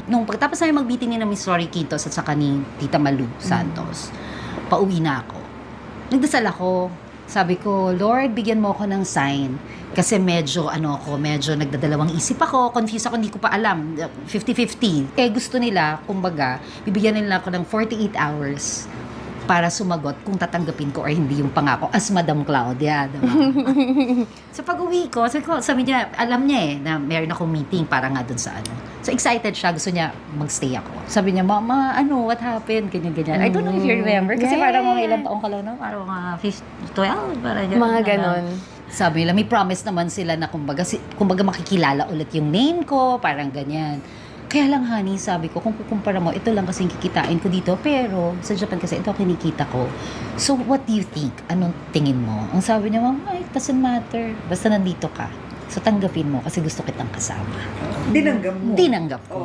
Nung pagtapos namin mag-meeting ni na Miss Rory Quintos at saka ni Tita Malu Santos, pauwi na ako. Nagdasal ako. Sabi ko, Lord, bigyan mo ako ng sign. Kasi medyo nagdadalawang isip ako, confused ako, hindi ko pa alam. 50-50. Gusto nila, kumbaga, bibigyan nila ako ng 48 hours para sumagot kung tatanggapin ko or hindi yung pangako as Madam Claudia, diba? So pag-uwi ko, sabi niya, alam niya na meron akong meeting para nga dun sa So excited siya, gusto niya magstay ako. Sabi niya, Mama, what happened? Ganyan. I don't know if you remember. Kasi parang mga ilang taong ka lang, no? Parang mga 12, parang Mga ganon. Sabi nila, may promise naman sila na kumbaga makikilala ulit yung name ko, parang ganyan. Kaya lang, honey, sabi ko, kung kukumpara mo, ito lang kasing kikitain ko dito, pero sa Japan kasi ito kinikita ko. So, what do you think? Anong tingin mo? Ang sabi niya, Mama, it doesn't matter. Basta nandito ka. So, tanggapin mo kasi gusto kitang kasama. Dinanggap mo? Dinanggap ko.